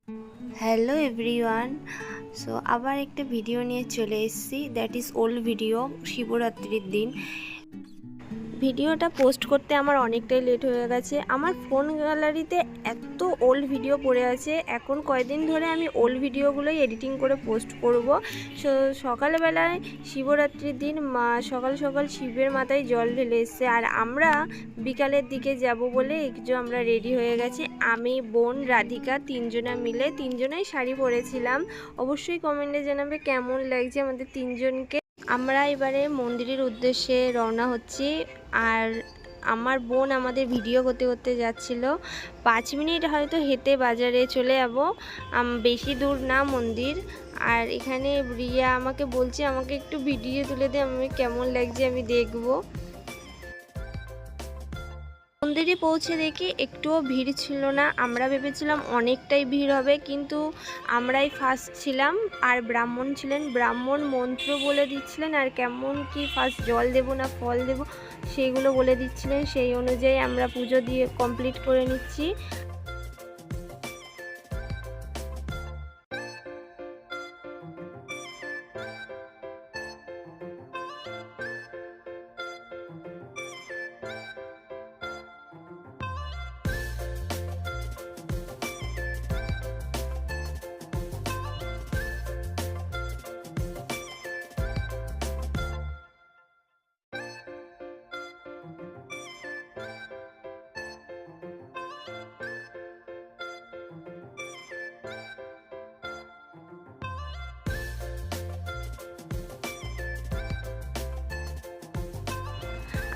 Hello everyone. So আবার একটা video নিয়ে চলে এসেছি, দ্যাট ইজ ওল্ড ভিডিও, শিবরাত্রির দিন। ভিডিওটা পোস্ট করতে আমার অনেকটাই লেট হয়ে গেছে। আমার ফোন গ্যালারিতে এত ওল্ড ভিডিও পড়ে আছে, এখন কয়েকদিন ধরে আমি ওল্ড ভিডিওগুলোই এডিটিং করে পোস্ট করব। সো সকালবেলায় শিবরাত্রির দিন মা সকাল সকাল শিবের মাথায় জল ঢেলে এসছে, আর আমরা বিকালের দিকে যাব বলে একটু আমরা রেডি হয়ে গেছি। আমি, বোন, রাধিকা তিনজনা মিলে, তিনজনাই শাড়ি পরেছিলাম। অবশ্যই কমেন্টে জানাবে কেমন লাগছে আমাদের তিনজনকে। আমরা এবারে মন্দিরের উদ্দেশ্যে রওনা হচ্ছি, আর আমার বোন আমাদের ভিডিও করতে করতে যাচ্ছিল। 5 মিনিট হয়তো হেঁটে বাজারে চলে যাব, বেশি দূর না মন্দির। আর এখানে রিয়া আমাকে বলছে আমাকে একটু ভিডিও তুলে দে, আমি কেমন লাগছে আমি দেখব। মন্দিরে পৌঁছে দেখি একটুও ভিড় ছিল না। আমরা ভেবেছিলাম অনেকটাই ভিড় হবে, কিন্তু আমরাই ফার্স্ট ছিলাম। আর ব্রাহ্মণ ছিলেন, ব্রাহ্মণ মন্ত্র বলে দিচ্ছিলেন, আর কেমন কি ফার্স্ট জল দেব না ফল দেব সেগুলো বলে দিচ্ছিলেন। সেই অনুযায়ী আমরা পুজো দিয়ে কমপ্লিট করে নিচ্ছি।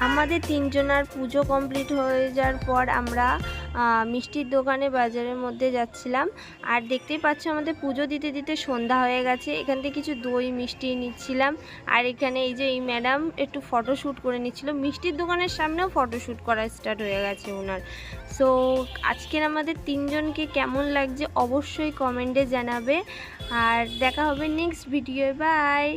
আমাদের তিনজনার পুজো কমপ্লিট হয়ে যাওয়ার পর আমরা মিষ্টির দোকানে বাজারের মধ্যে যাচ্ছিলাম। আর দেখতেই পাচ্ছ আমাদের পুজো দিতে দিতে সন্ধ্যা হয়ে গেছে। এখান থেকে কিছু দই মিষ্টি নিচ্ছিলাম, আর এখানে এই যে এই ম্যাডাম একটু ফটোশ্যুট করে নিচ্ছিল। মিষ্টির দোকানের সামনেও ফটোশ্যুট করা স্টার্ট হয়ে গেছে ওনার। সো আজকের আমাদের তিনজনকে কেমন লাগছে অবশ্যই কমেন্টে জানাবে, আর দেখা হবে নেক্সট ভিডিও। বাই।